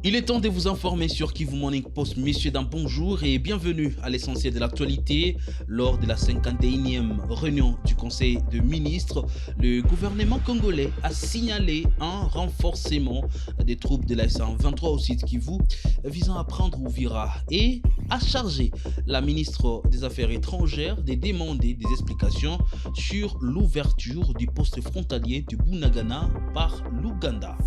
Il est temps de vous informer sur Kivu Morning Post. Messieurs, dames, bonjour et bienvenue à l'essentiel de l'actualité. Lors de la 51e réunion du Conseil de ministres, le gouvernement congolais a signalé un renforcement des troupes de la S23 au site Kivu visant à prendre Uvira et a chargé la ministre des Affaires étrangères de demander des explications sur l'ouverture du poste frontalier de Bunagana par l'Ouganda.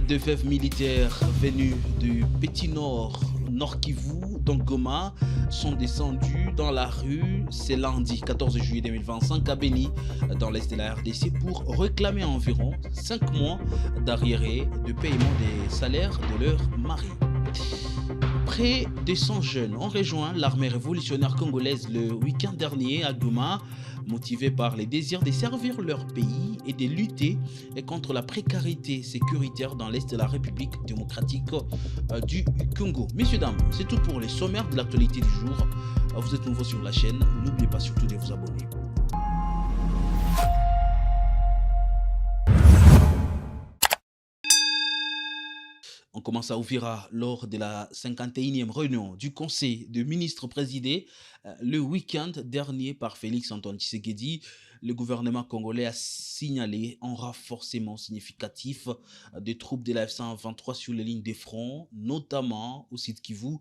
Deux veuves militaires venues du Petit Nord, Nord Kivu, donc Goma, sont descendues dans la rue ce lundi 14 juillet 2025 à Beni, dans l'est de la RDC, pour réclamer environ 5 mois d'arriérés de paiement des salaires de leur mari. Près de 100 jeunes ont rejoint l'armée révolutionnaire congolaise le week-end dernier à Goma, motivés par les désirs de servir leur pays et de lutter contre la précarité sécuritaire dans l'est de la République démocratique du Congo. Messieurs, dames, c'est tout pour les sommaires de l'actualité du jour. Vous êtes nouveau sur la chaîne, n'oubliez pas surtout de vous abonner. On commence à Uvira lors de la 51e réunion du Conseil de ministres présidé le week-end dernier par Félix Antoine Tshisekedi. Le gouvernement congolais a signalé un renforcement significatif des troupes de la F-123 sur les lignes de front, notamment au site Kivu,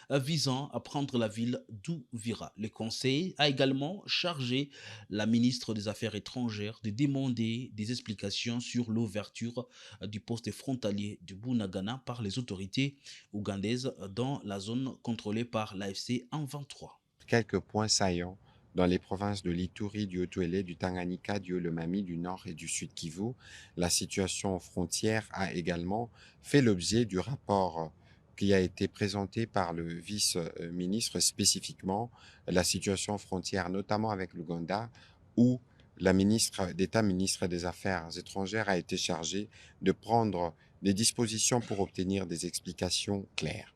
visant à prendre la ville d'Uvira. Le Conseil a également chargé la ministre des Affaires étrangères de demander des explications sur l'ouverture du poste frontalier de Bunagana par les autorités ougandaises dans la zone contrôlée par l'AFC 123. Quelques points saillants dans les provinces de l'Ituri, du Haut-Uélé, du Tanganyika, du Haut-Lomami, du Nord et du Sud Kivu. La situation aux frontières a également fait l'objet du rapport qui a été présenté par le vice-ministre, spécifiquement la situation aux frontières, notamment avec l'Ouganda, où la ministre d'État, ministre des Affaires étrangères, a été chargée de prendre des dispositions pour obtenir des explications claires.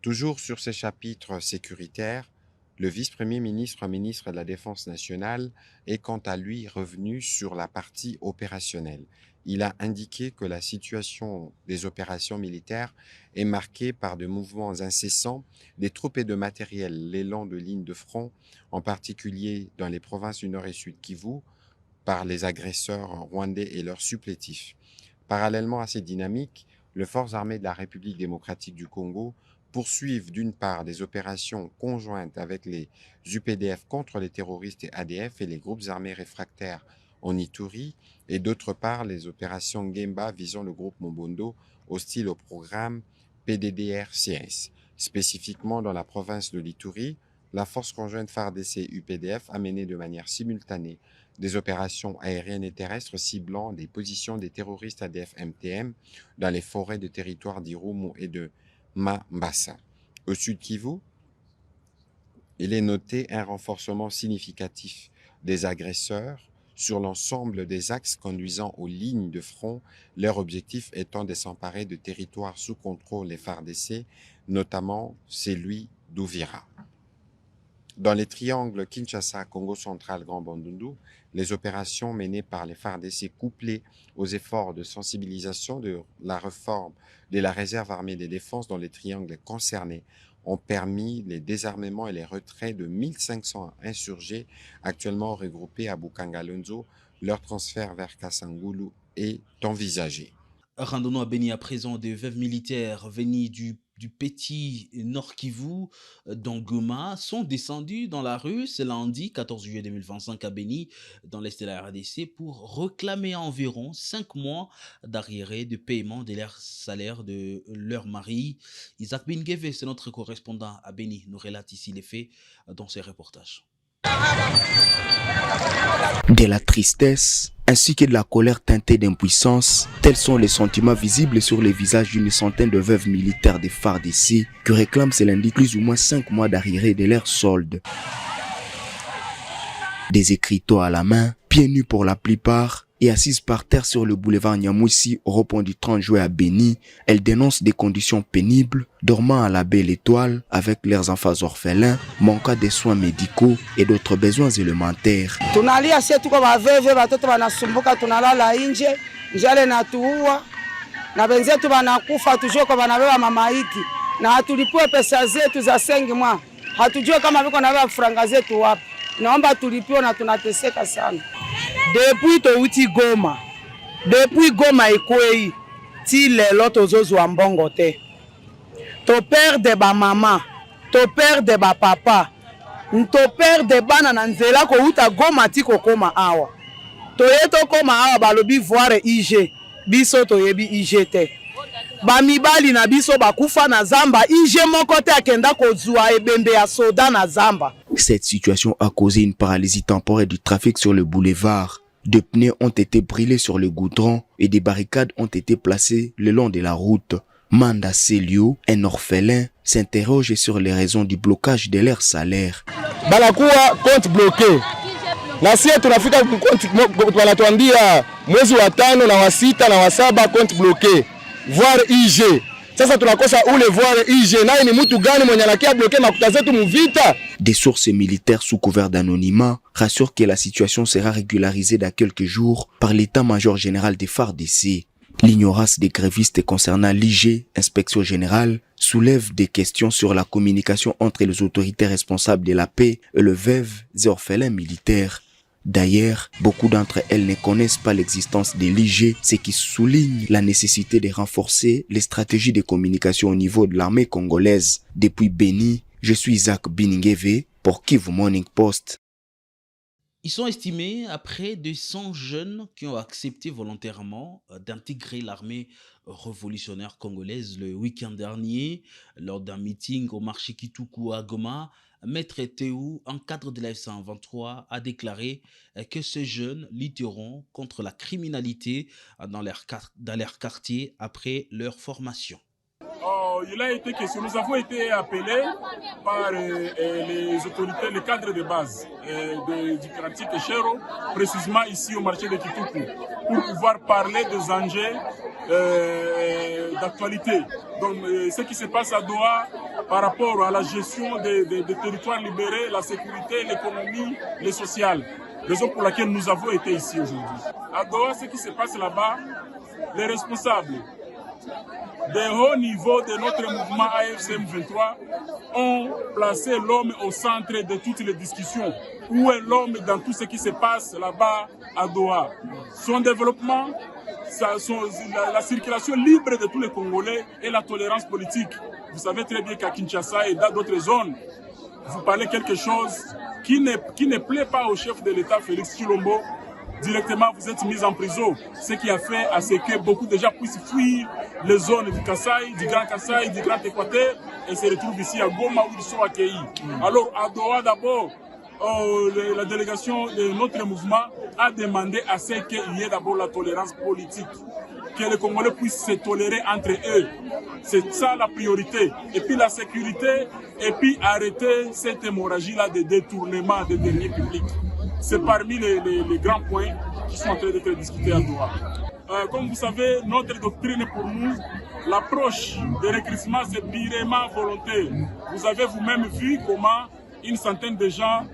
Toujours sur ces chapitres sécuritaires, le vice-premier ministre, ministre de la Défense nationale, est quant à lui revenu sur la partie opérationnelle. Il a indiqué que la situation des opérations militaires est marquée par de mouvements incessants des troupes et de matériel le long de lignes de front, en particulier dans les provinces du Nord et Sud Kivu, par les agresseurs rwandais et leurs supplétifs. Parallèlement à ces dynamiques, les forces armées de la République démocratique du Congo poursuivent d'une part des opérations conjointes avec les UPDF contre les terroristes et ADF et les groupes armés réfractaires en Ituri, et d'autre part les opérations Gemba visant le groupe Mobondo hostile au programme PDDR-CS. Spécifiquement dans la province de l'Ituri, la force conjointe FARDC-UPDF a mené de manière simultanée des opérations aériennes et terrestres ciblant des positions des terroristes ADF-MTM dans les forêts de territoire d'Irumu et de Mambasa. Au Sud Kivu, il est noté un renforcement significatif des agresseurs sur l'ensemble des axes conduisant aux lignes de front, leur objectif étant de s'emparer de territoires sous contrôle des FARDC, notamment celui d'Uvira. Dans les triangles Kinshasa, Congo central, Grand Bandundu, les opérations menées par les FARDC couplées aux efforts de sensibilisation de la réforme de la réserve armée des défenses dans les triangles concernés ont permis les désarmements et les retraits de 1500 insurgés actuellement regroupés à Bukangalonzo. Leur transfert vers Kasangulu est envisagé. Rendons-nous à Beni à présent. Des veuves militaires venus du Petit Nord Kivu, dans Goma, sont descendus dans la rue ce lundi 14 juillet 2025 à Beni, dans l'est de la RDC, pour réclamer environ 5 mois d'arriérés de paiement de leur salaire de leur mari. Isaac Bingeve, c'est notre correspondant à Beni, nous relate ici les faits dans ses reportages. De la tristesse ainsi que de la colère teintée d'impuissance, tels sont les sentiments visibles sur les visages d'une centaine de veuves militaires des FARDC qui réclament ce lundi plus ou moins 5 mois d'arriérés de leur solde. Des écriteaux à la main, pieds nus pour la plupart, et assises par terre sur le boulevard Nyamouissi au rond du 30 juillet à Beni, elles dénoncent des conditions pénibles, dormant à la belle étoile avec leurs enfants orphelins, manquant des soins médicaux et d'autres besoins élémentaires. Tunalia sisi tuko baveve watoto wanasumbuka tunalala nje, njale natuua na benzetu banakufa, tujue kwa banabeba mamaiti na hatulipwe pesa zetu za sengi mwa, hatujue kama biko nabeba franga zetu wapi. Naomba tulipiwe na tunateseka sana. Depuis touti Goma, depuis Goma ekwei ti lelo tozozwa mbongo te. To perde ba mama, to perde ba papa, to perde bana na nzela ko uta Goma ti ko koma awa. To yeto koma awa balobi voir IG, biso to yebi IG te. Ba mibali na biso bakufa na zamba, IG moko te akenda kozwa ebembe ya soda na zamba. Cette situation a causé une paralysie temporaire du trafic sur le boulevard. Des pneus ont été brûlés sur le goudron et des barricades ont été placées le long de la route. Manda Selio, un orphelin, s'interroge sur les raisons du blocage de leur salaire. Banakuwa compte bloqué. Na sisi tunafika compte wanatuambia mwezi wa 5 na wa 6 na wa 7 compte bloqué. Voir IG. Sasa tunakosa ule voir IG. Naye ni mtu gani mwenye anakia bloqué makuta zetu muvita? Des sources militaires sous couvert d'anonymat rassurent que la situation sera régularisée dans quelques jours par l'état-major général des FARDC. L'ignorance des grévistes concernant l'IG, inspection générale, soulève des questions sur la communication entre les autorités responsables de la paix et le veuve et orphelins militaires. D'ailleurs, beaucoup d'entre elles ne connaissent pas l'existence de l'IG, ce qui souligne la nécessité de renforcer les stratégies de communication au niveau de l'armée congolaise. Depuis Beni, je suis Isaac Biningeve pour Kivu Morning Post. Ils sont estimés à près de 100 jeunes qui ont accepté volontairement d'intégrer l'armée révolutionnaire congolaise le week-end dernier lors d'un meeting au marché Kituku à Goma. Maître Théou, en cadre de la F123, a déclaré que ces jeunes lutteront contre la criminalité dans leur quartier après leur formation. Il a été question, nous avons été appelés par les autorités, les cadres de base du quartier Keshero, précisément ici au marché de Kituku, pour pouvoir parler des enjeux d'actualité. Donc ce qui se passe à Doha par rapport à la gestion des territoires libérés, la sécurité, l'économie, le social. Raison pour laquelle nous avons été ici aujourd'hui. À Doha, ce qui se passe là-bas, les responsables des hauts niveaux de notre mouvement AFCM 23 ont placé l'homme au centre de toutes les discussions. Où est l'homme dans tout ce qui se passe là-bas à Doha? Son développement, la circulation libre de tous les Congolais et la tolérance politique. Vous savez très bien qu'à Kinshasa et dans d'autres zones, vous parlez quelque chose qui ne plaît pas au chef de l'État, Félix Tshilombo. Directement, vous êtes mis en prison. Ce qui a fait à ce que beaucoup de gens puissent fuir les zones du Kasaï, du Grand Kasaï, du Grand Équateur et se retrouvent ici à Goma où ils sont accueillis. Alors, à Doha d'abord, la délégation de notre mouvement a demandé à ce qu'il y ait d'abord la tolérance politique, que les Congolais puissent se tolérer entre eux. C'est ça la priorité. Et puis la sécurité, et puis arrêter cette hémorragie-là de détournement des deniers publics. C'est parmi les grands points qui sont en train d'être discutés à Doha. Comme vous savez, notre doctrine pour nous, l'approche de recrutement, c'est purement volontaire. Vous avez vous-même vu comment une centaine de gens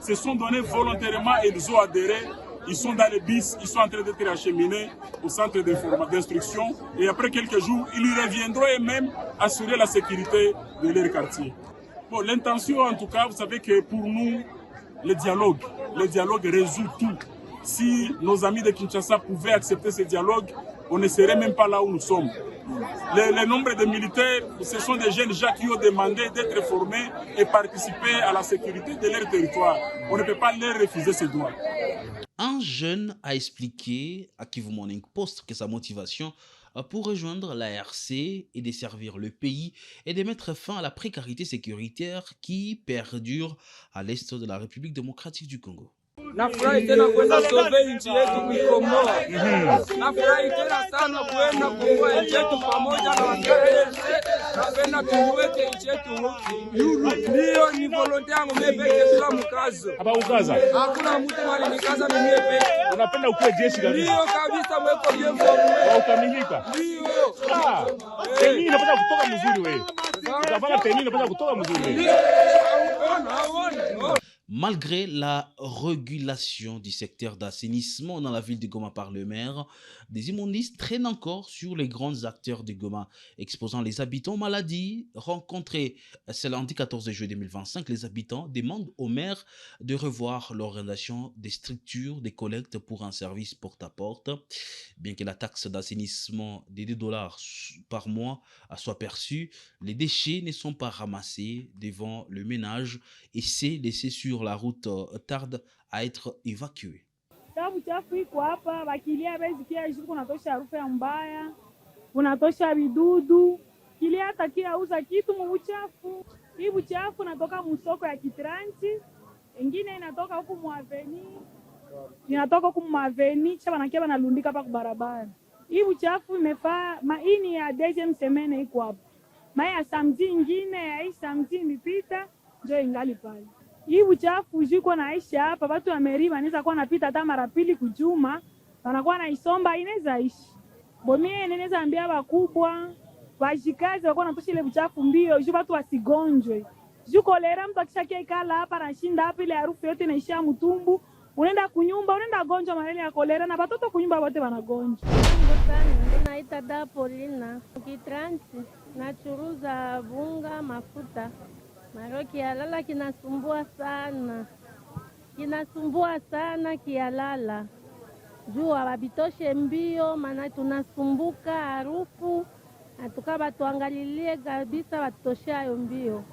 se sont donnés volontairement et ils ont adhéré. Ils sont dans les bus, ils sont en train d'être acheminés au centre d'instruction. Et après quelques jours, ils y reviendront eux-mêmes assurer la sécurité de leur quartier. Bon, l'intention, en tout cas, vous savez que pour nous, le dialogue résout tout. Si nos amis de Kinshasa pouvaient accepter ce dialogue, on ne serait même pas là où nous sommes. Le nombre de militaires, ce sont des jeunes gens qui ont demandé d'être formés et participer à la sécurité de leur territoire. On ne peut pas leur refuser ce droit. Un jeune a expliqué à Kivu Morning Post que sa motivation pour rejoindre l'ARC et de servir le pays et de mettre fin à la précarité sécuritaire qui perdure à l'est de la République démocratique du Congo. Nafurahi tena kwenda sobe nchi yetu kuikomboa. Nafurahi tena sana kwenda kukomboa nchi yetu pamoja na wazalendo. Napenda tuweke nchi yetu huru. Ndio ni volonte yangu mimi peke bila mkazo. Hapa ukaza. Hakuna mtu mali nikaza ni mimi peke. Unapenda ukue jeshi kabisa. Ndio kabisa mweko bien formé. Ukamilika. Ndio. Teni inapata kutoka mzuri wewe. Utafanya teni inapata kutoka mzuri wewe. Malgré la régulation du secteur d'assainissement dans la ville de Goma par le maire, des immondices traînent encore sur les grands acteurs de Goma, exposant les habitants aux maladies rencontrées. Ce lundi 14 juillet 2025, les habitants demandent au maire de revoir l'organisation des structures de collecte pour un service porte-à-porte. Bien que la taxe d'assainissement de $2 par mois soit perçue, les déchets ne sont pas ramassés devant le ménage et c'est laissé sur la route tarde à être évacué. Uchafu iko hapa, bakilia bezi kia juu kunatosha harufu ya mbaya, kunatosha vidudu. Kilia hata kia uza kitu mu uchafu. Hii uchafu natoka musoko ya Kitranchi, ingine inatoka huku muaveni. Inatoka huku muaveni, kisha banakia banalundika hapa kwa barabara. Hii uchafu imefaa maini ya deuxième semaine iko hapa. Mai ya samedi ingine ya hii samedi ilipita ndio ingali pale. Hii uchafu jiko naisha hapa, watu wa meri wanaweza kuwa napita hata mara pili kujuma, wanakuwa naisomba inaweza ishi. Bomie inaweza ambia wakubwa, wajikazi wako natosha ile uchafu mbio, juu watu wasigonjwe. Juu kolera mtu akishakia ikala hapa anashinda hapa ile harufu yote inaishia mtumbu, unaenda kunyumba, unaenda gonjwa malaria ya kolera na watoto kunyumba wote wanagonjwa. Naita Dapolina, Kitranchi, nachuruza bunga, mafuta. Maroki kialala kinasumbua sana kialala. Juu abitoshe mbio, maana tunasumbuka harufu, atukaba tuangalilie kabisa batoshe hayo mbio.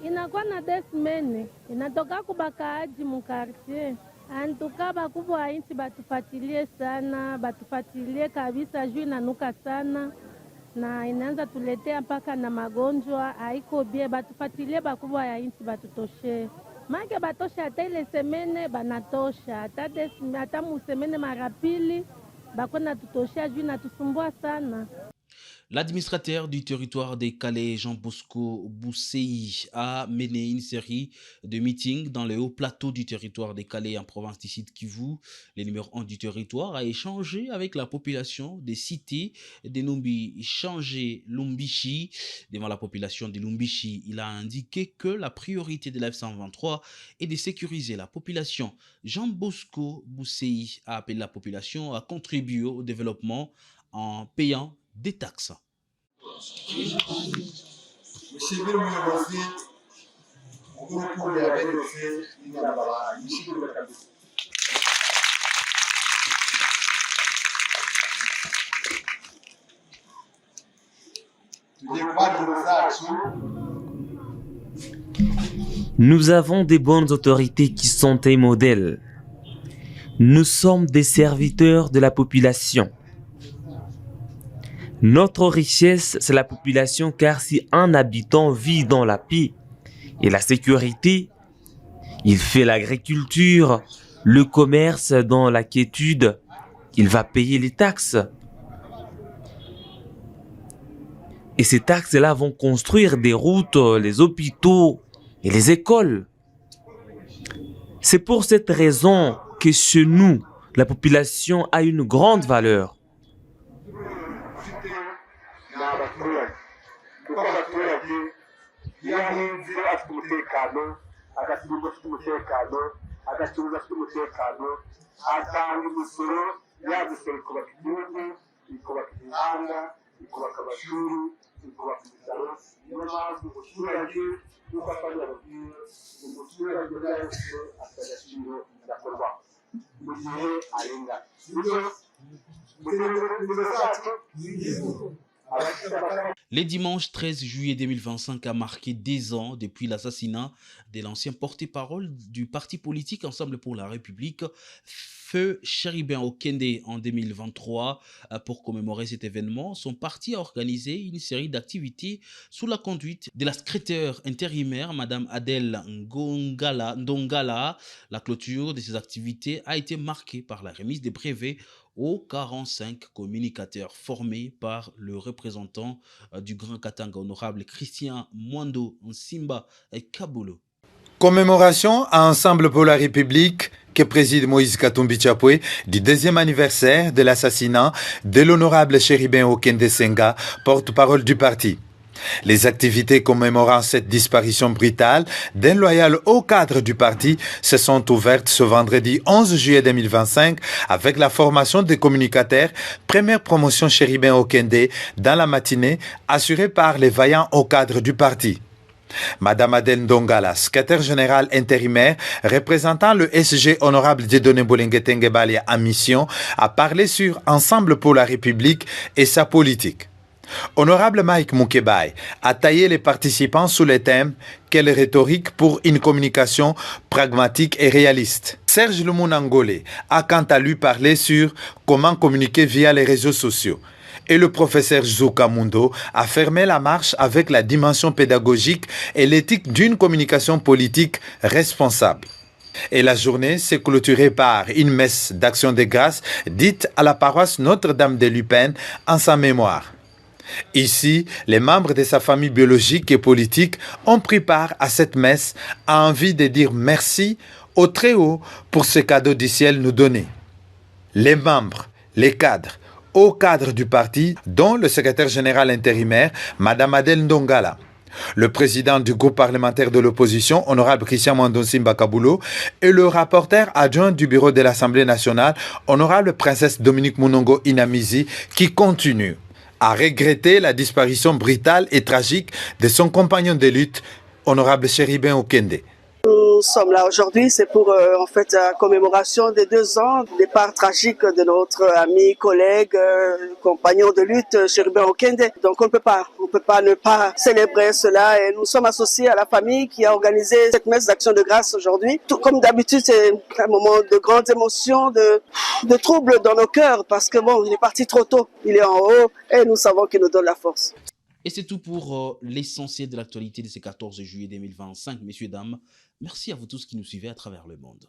Inakuwa na desmene, inatoka kubakaaji mu quartier. Antukaba kubwa inchi batufatilie sana, batufatilie kabisa juu inanuka sana. Na inaanza tuletea mpaka na magonjwa, haiko bie, batufatilie bakubwa ya inchi batutoshe. Make batosha hata ile semene banatosha, hata musemene marapili, bakona tutosha juu natusumbua sana. L'administrateur du territoire des Calais, Jean Bosco Bousseyi, a mené une série de meetings dans le haut plateau du territoire des Calais en province du Sud Kivu. Le numéro 1 du territoire a échangé avec la population des cités de Numbi, Changé, Lumbishi. Devant la population de Lumbishi, il a indiqué que la priorité de l'F-123 est de sécuriser la population. Jean Bosco Bousseyi a appelé la population à contribuer au développement en payant des taxes. Nous avons des bonnes autorités qui sont des modèles. Nous sommes des serviteurs de la population. Notre richesse, c'est la population, car si un habitant vit dans la paix et la sécurité, il fait l'agriculture, le commerce dans la quiétude, il va payer les taxes. Et ces taxes-là vont construire des routes, les hôpitaux et les écoles. C'est pour cette raison que chez nous, la population a une grande valeur. Le dimanche 13 juillet 2025 a marqué 10 ans depuis l'assassinat de l'ancien porte-parole du parti politique Ensemble pour la République, Feu Chéribin Okende, en 2023. Pour commémorer cet événement, son parti a organisé une série d'activités sous la conduite de la secrétaire intérimaire, Madame Adèle Ndongala. La clôture de ces activités a été marquée par la remise des brevets aux 45 communicateurs formés par le représentant du Grand Katanga, honorable Christian Mwando Nsimba Kabolo. Commémoration à Ensemble pour la République que préside Moïse Katumbi Chapwe du 2e anniversaire de l'assassinat de l'honorable Chéribin Okende Senga, porte-parole du parti. Les activités commémorant cette disparition brutale d'un loyal haut cadre du parti se sont ouvertes ce vendredi 11 juillet 2025 avec la formation des communicateurs, première promotion Chéribin Okende dans la matinée assurée par les vaillants hauts cadres du parti. Madame Adèle Ndongala, secrétaire générale intérimaire, représentant le SG honorable Dieudonné Bolenge Tengebalia en mission, a parlé sur Ensemble pour la République et sa politique. Honorable Mike Moukebaye a taillé les participants sous le thème « Quelle rhétorique pour une communication pragmatique et réaliste ?» Serge Lumunangole a quant à lui parlé sur « Comment communiquer via les réseaux sociaux ?» Et le professeur Zouka Mundo a fermé la marche avec la dimension pédagogique et l'éthique d'une communication politique responsable. Et la journée s'est clôturée par une messe d'action de grâce dite à la paroisse Notre-Dame de Lupin en sa mémoire. Ici, les membres de sa famille biologique et politique ont pris part à cette messe à envie de dire merci au Très-Haut pour ce cadeau du ciel nous donné. Les membres, les cadres, hauts cadres du parti, dont le secrétaire général intérimaire, Madame Adèle Ndongala, le président du groupe parlementaire de l'opposition, honorable Christian Mwandonsi Mbakabulo, et le rapporteur adjoint du bureau de l'Assemblée nationale, honorable princesse Dominique Munongo Inamizi, qui continue à regretter la disparition brutale et tragique de son compagnon de lutte, honorable Chéribin Okende. Nous sommes là aujourd'hui, c'est pour en fait la commémoration des 2 ans du départ tragique de notre ami, collègue, compagnon de lutte, Chéribin Okende. Donc on ne peut pas ne pas célébrer cela et nous sommes associés à la famille qui a organisé cette messe d'action de grâce aujourd'hui. Comme d'habitude, c'est un moment de grande émotion, de trouble dans nos cœurs parce que bon, il est parti trop tôt, il est en haut et nous savons qu'il nous donne la force. Et c'est tout pour l'essentiel de l'actualité de ce 14 juillet 2025, messieurs, dames. Merci à vous tous qui nous suivez à travers le monde.